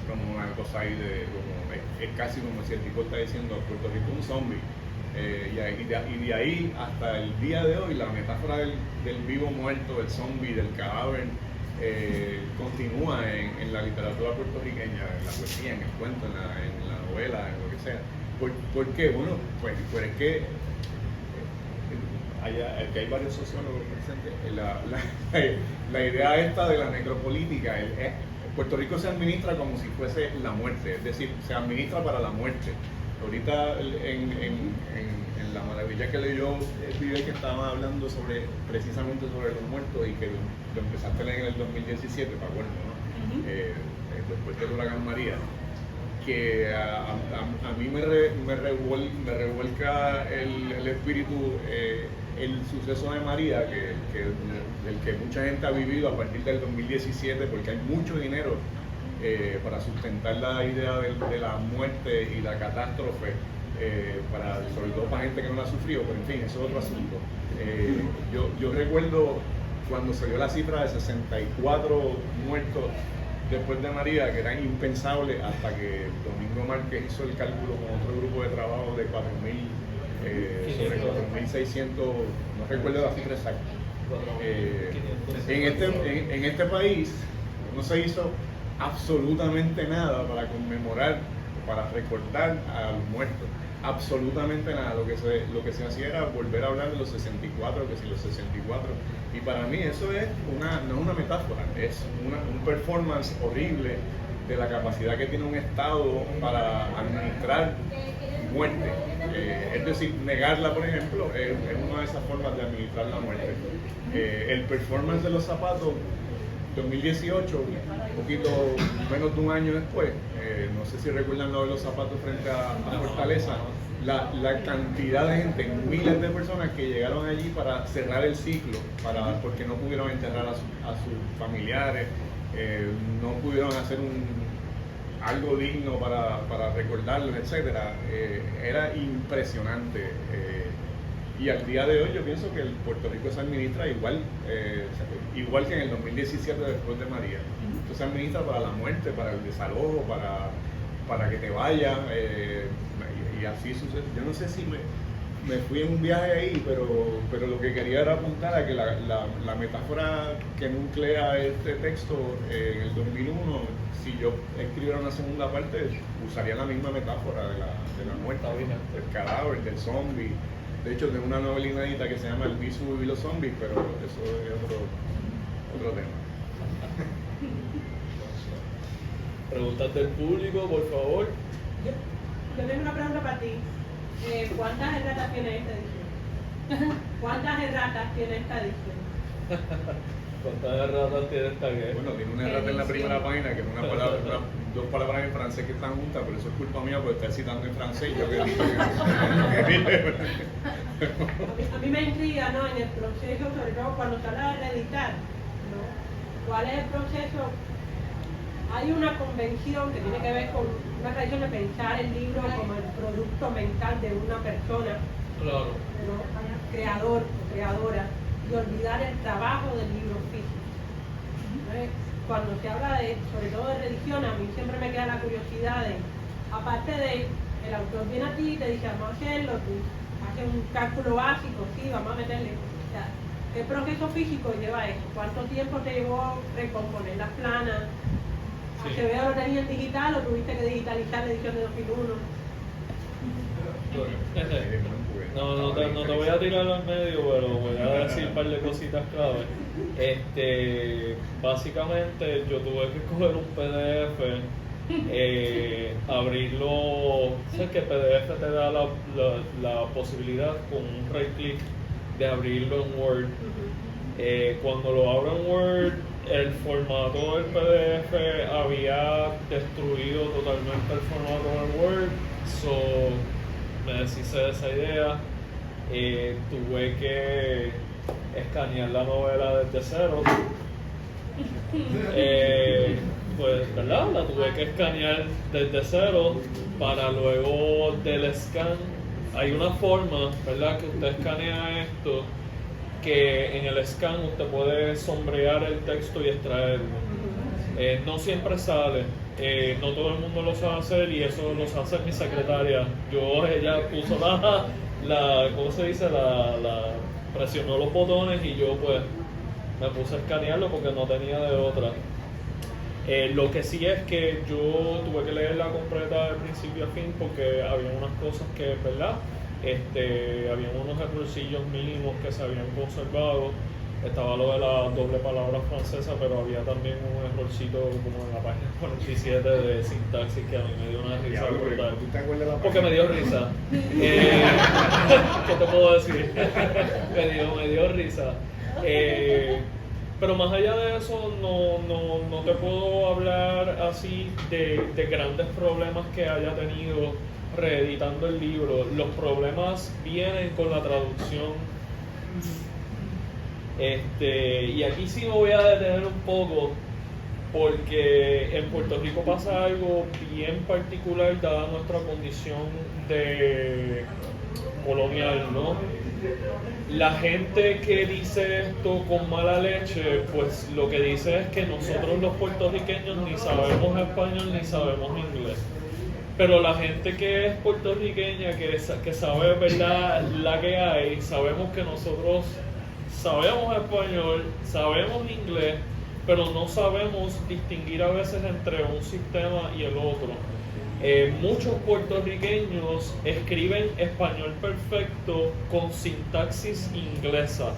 Como una cosa ahí es casi como si el tipo está diciendo Puerto Rico es un zombie. Y de ahí hasta el día de hoy la metáfora del vivo muerto, del zombie, del cadáver, continúa en la literatura puertorriqueña, en la poesía, en el cuento, en la novela, en lo que sea. ¿Por qué? Bueno, pues es que aquí hay varios sociólogos presentes. La idea esta de la necropolítica, Puerto Rico se administra como si fuese la muerte, es decir, se administra para la muerte. Ahorita en La Maravilla que leyó Vive, que estaba hablando precisamente sobre los muertos, y que lo empezaste a leer en el 2017, me acuerdo, ¿no? Después del huracán María, que a mí me revuelca el espíritu, el suceso de María, del que mucha gente ha vivido a partir del 2017, porque hay mucho dinero para sustentar la idea de la muerte y la catástrofe, sobre todo para gente que no la ha sufrido, pero en fin, eso es otro asunto. Yo recuerdo cuando salió la cifra de 64 muertos después de María, que era impensable, hasta que Domingo Márquez hizo el cálculo con otro grupo de trabajo de 4.000, sobre 4.600, no recuerdo la cifra exacta. En este país no se hizo absolutamente nada para conmemorar, para recordar a los muertos. Absolutamente nada. Lo que se hacía era volver a hablar de los 64, que si los 64. Y para mí eso no es una metáfora, es un performance horrible de la capacidad que tiene un Estado para administrar muerte. Es decir, negarla, por ejemplo, es una de esas formas de administrar la muerte. El performance de los zapatos, 2018, un poquito menos de un año después, no sé si recuerdan lo de los zapatos frente a Fortaleza, la cantidad de gente, miles de personas que llegaron allí para cerrar el ciclo, porque no pudieron enterrar a sus familiares, no pudieron hacer algo digno para recordarlos, etc. Era impresionante. Y al día de hoy yo pienso que el Puerto Rico se administra igual que en el 2017 después de María. Esto se administra para la muerte, para el desalojo, para que te vayas, y así sucede. Yo no sé si me fui en un viaje ahí, pero lo que quería era apuntar a que la metáfora que nuclea este texto en el 2001, si yo escribiera una segunda parte, usaría la misma metáfora de la muerte, del cadáver, del zombie. De hecho, tengo una novela inédita que se llama El Bisu y los zombies, pero eso es otro tema. Preguntas del público, por favor. Yo tengo una pregunta para ti. ¿Cuántas erratas tiene esta edición? ¿Cuántas erratas tiene esta edición? ¿Cuántas erratas tiene esta que? Bueno, tiene una errata en la primera página, que es dos palabras en francés que están juntas, pero eso es culpa mía por estar citando en francés. Yo que a mí me intriga, ¿no? En el proceso, sobre todo cuando se habla de reeditar, ¿no? ¿Cuál es el proceso? Hay una convención que tiene que ver con una tradición de pensar el libro como el producto mental de una persona, Claro. ¿no? Creador o creadora, y olvidar el trabajo del libro físico. Entonces, cuando se habla de, sobre todo de religión, a mí siempre me queda la curiosidad de, aparte de, el autor viene a ti y te dice, vamos a hacerlo, tú haces un cálculo básico, sí, vamos a meterle. O sea, ¿qué proceso físico lleva eso? ¿Cuánto tiempo te llevó recomponer las planas? Sí. ¿HBO lo tenía en digital o tuviste que digitalizar la edición de 2001? No te voy a tirar al medio, pero voy a decir un par de cositas clave. Básicamente yo tuve que coger un PDF, abrirlo. Sabes que PDF te da la posibilidad con un right click de abrirlo en Word. Cuando lo abro en Word, el formato del PDF había destruido totalmente el formato del Word, so me deshice de esa idea. Tuve que escanear la novela desde cero. Pues, ¿verdad? La tuve que escanear desde cero para luego del scan. Hay una forma, ¿verdad? Que usted escanea esto, que en el scan usted puede sombrear el texto y extraerlo. No siempre sale, no todo el mundo lo sabe hacer y eso lo sabe hacer mi secretaria. Ella puso ¿cómo se dice? Presionó los botones y yo pues me puse a escanearlo porque no tenía de otra. Lo que sí es que yo tuve que leerla completa de principio a fin porque había unas cosas que, ¿verdad? Había unos errorcillos mínimos que se habían conservado. Estaba lo de la doble palabra francesa, pero había también un errorcito como en la página 47 de sintaxis que a mí me dio una risa brutal. ¿Tú te acuerdas de la Porque me dio risa. ¿Qué te puedo decir? me dio risa. Pero más allá de eso, no te puedo hablar así de grandes problemas que haya tenido reeditando el libro. Los problemas vienen con la traducción. Y aquí sí me voy a detener un poco porque en Puerto Rico pasa algo bien particular dada nuestra condición de colonial, ¿no? La gente que dice esto con mala leche, pues lo que dice es que nosotros los puertorriqueños ni sabemos español ni sabemos inglés. Pero la gente que es puertorriqueña, que sabe, ¿verdad?, la que hay, sabemos que nosotros sabemos español, sabemos inglés, pero no sabemos distinguir a veces entre un sistema y el otro. Muchos puertorriqueños escriben español perfecto con sintaxis inglesa.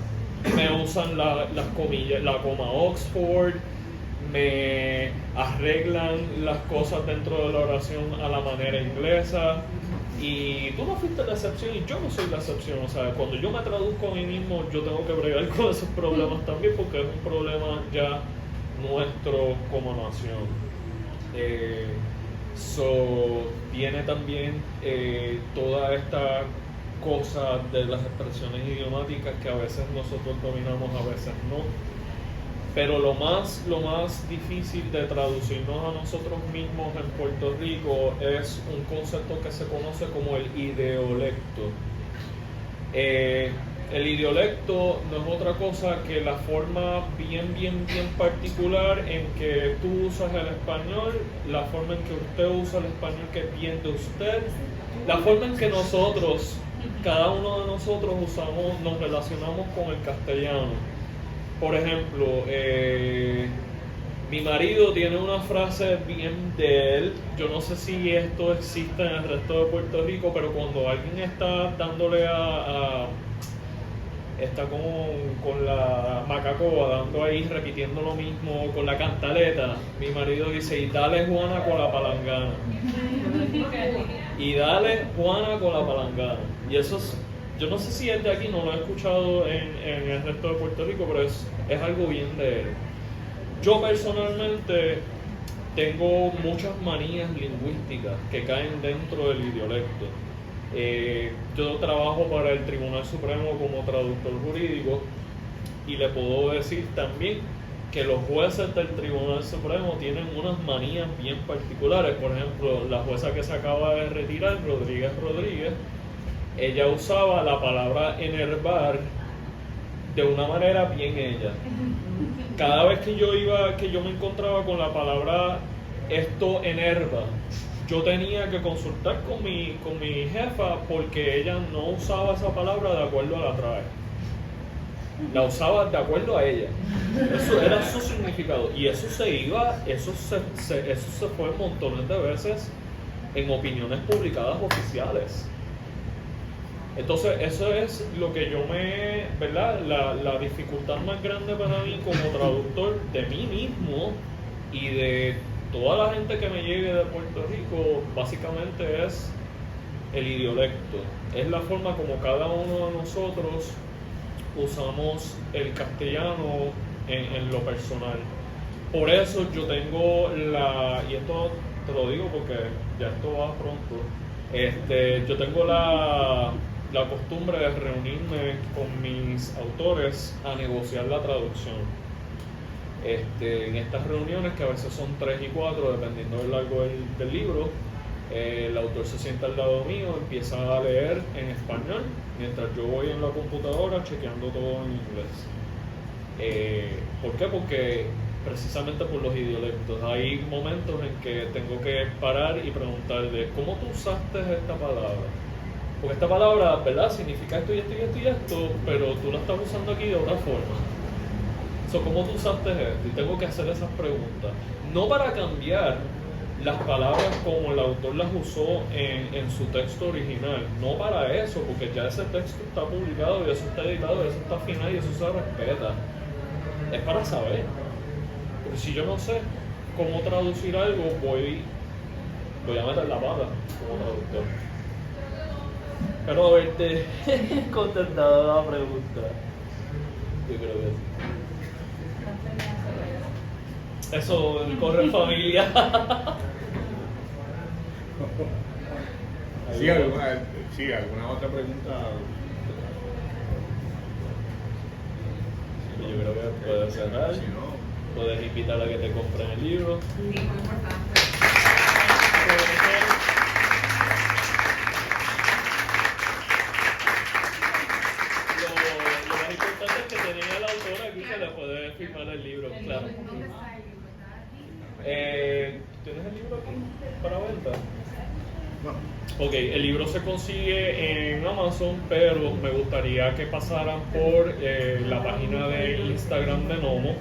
Me usan las comillas, la coma Oxford, me arreglan las cosas dentro de la oración a la manera inglesa. Y tú no fuiste la excepción y yo no soy la excepción. O sea, cuando yo me traduzco a mí mismo, yo tengo que bregar con esos problemas también porque es un problema ya nuestro como nación. Tiene también toda esta cosa de las expresiones idiomáticas que a veces nosotros dominamos, a veces no. Pero lo más difícil de traducirnos a nosotros mismos en Puerto Rico es un concepto que se conoce como el idiolecto. El idiolecto no es otra cosa que la forma bien particular en que tú usas el español, la forma en que usted usa el español que es bien de usted, la forma en que nosotros, cada uno de nosotros nos relacionamos con el castellano. Por ejemplo, mi marido tiene una frase bien de él. Yo no sé si esto existe en el resto de Puerto Rico, pero cuando alguien está dándole está con la macacoa, dando ahí, repitiendo lo mismo con la cantaleta, mi marido dice, y dale Juana con la palangana. Y dale Juana con la palangana. Y eso es, yo no sé si es de aquí, no lo he escuchado en el resto de Puerto Rico, pero es algo bien de él. Yo personalmente tengo muchas manías lingüísticas que caen dentro del idiolecto. Yo trabajo para el Tribunal Supremo como traductor jurídico y le puedo decir también que los jueces del Tribunal Supremo tienen unas manías bien particulares. Por ejemplo, la jueza que se acaba de retirar, Rodríguez, ella usaba la palabra enervar de una manera bien ella. Cada vez que yo me encontraba con la palabra esto enerva, yo tenía que consultar con mi jefa porque ella no usaba esa palabra de acuerdo a la TRAE. La usaba de acuerdo a ella. Eso era su significado. Y eso se fue montones de veces en opiniones publicadas oficiales. Entonces, eso es lo que ¿verdad? La dificultad más grande para mí como traductor de mí mismo y de toda la gente que me llegue de Puerto Rico, básicamente es el idiolecto. Es la forma como cada uno de nosotros usamos el castellano en lo personal. Por eso yo tengo y esto te lo digo porque ya esto va pronto, yo tengo la costumbre de reunirme con mis autores a negociar la traducción. En estas reuniones, que a veces son 3 y 4, dependiendo del largo del libro, el autor se sienta al lado mío, empieza a leer en español, mientras yo voy en la computadora chequeando todo en inglés. ¿Por qué? Porque precisamente por los idiolectos. Hay momentos en que tengo que parar y preguntarle, ¿cómo tú usaste esta palabra? Porque esta palabra, ¿verdad?, significa esto y esto y esto y esto, pero tú la estás usando aquí de otra forma. ¿Cómo tú usaste esto? Y tengo que hacer esas preguntas. No para cambiar las palabras como el autor las usó en su texto original. No para eso, porque ya ese texto está publicado y eso está editado y eso está final y eso se respeta. Es para saber. Porque si yo no sé cómo traducir algo, voy a meter la pata como traductor. Espero haberte contestado la pregunta. Yo creo que sí. Eso corre en familia. Sí, alguna otra pregunta. Yo creo que puedes cerrar. Si no, Puedes invitar a que te compren el libro. Sí, muy importante. Lo más importante es que tenía el autor aquí que le puede firmar el libro, claro. ¿Dónde está el libro? ¿Está aquí? ¿Tienes el libro aquí para venta? no. Ok, el libro se consigue en Amazon, pero me gustaría que pasaran por la página de Instagram de Nomo.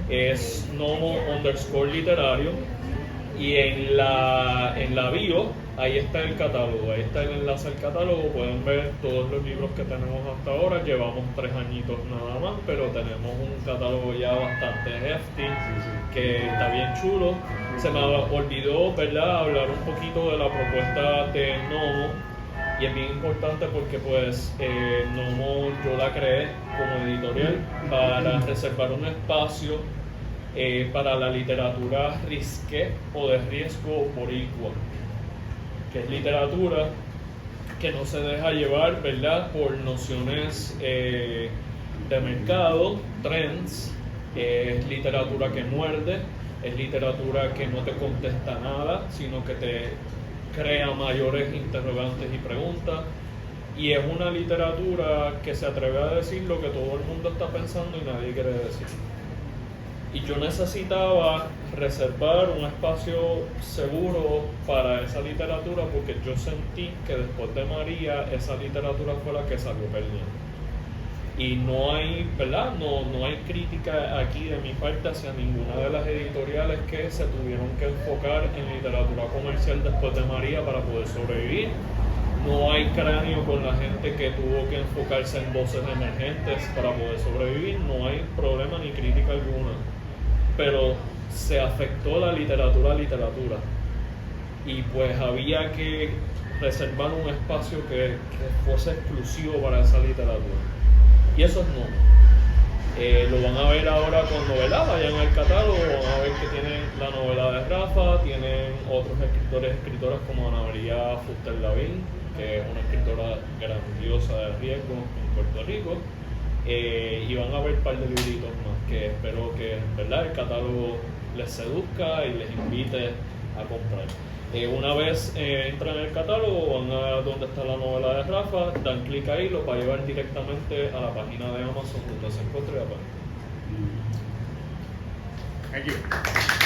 Es Nomo_literario. Y en la bio, ahí está el catálogo, ahí está el enlace al catálogo. Pueden ver todos los libros que tenemos hasta ahora. Llevamos 3 añitos nada más, pero tenemos un catálogo ya bastante hefty, que está bien chulo. Se me olvidó, ¿verdad?, hablar un poquito de la propuesta de Nomo. Y es bien importante porque pues Nomo yo la creé como editorial para reservar un espacio para la literatura risque o de riesgo boricua, que es literatura que no se deja llevar, ¿verdad?, por nociones de mercado, trends. Es literatura que muerde, es literatura que no te contesta nada, sino que te crea mayores interrogantes y preguntas. Y es una literatura que se atreve a decir lo que todo el mundo está pensando y nadie quiere decir. Y yo necesitaba reservar un espacio seguro para esa literatura porque yo sentí que después de María esa literatura fue la que salió perdiendo. Y no hay, ¿verdad?, no hay crítica aquí de mi parte hacia ninguna de las editoriales que se tuvieron que enfocar en literatura comercial después de María para poder sobrevivir. No hay cráneo con la gente que tuvo que enfocarse en voces emergentes para poder sobrevivir. No hay problema ni crítica alguna. Pero se afectó la literatura. Y pues había que reservar un espacio que fuese exclusivo para esa literatura. Y eso es Nomo. Lo van a ver ahora con novelas, vayan al catálogo, van a ver que tienen la novela de Rafa, tienen otros escritoras como Ana María Fuster Lavín, que es una escritora grandiosa de riesgo en Puerto Rico. y van a ver un par de libritos más que espero que, ¿verdad?, el catálogo les seduzca y les invite a comprar. Una vez entran en el catálogo, van a donde está la novela de Rafa, dan clic ahí, lo va a llevar directamente a la página de Amazon donde se encuentra la página. Thank you.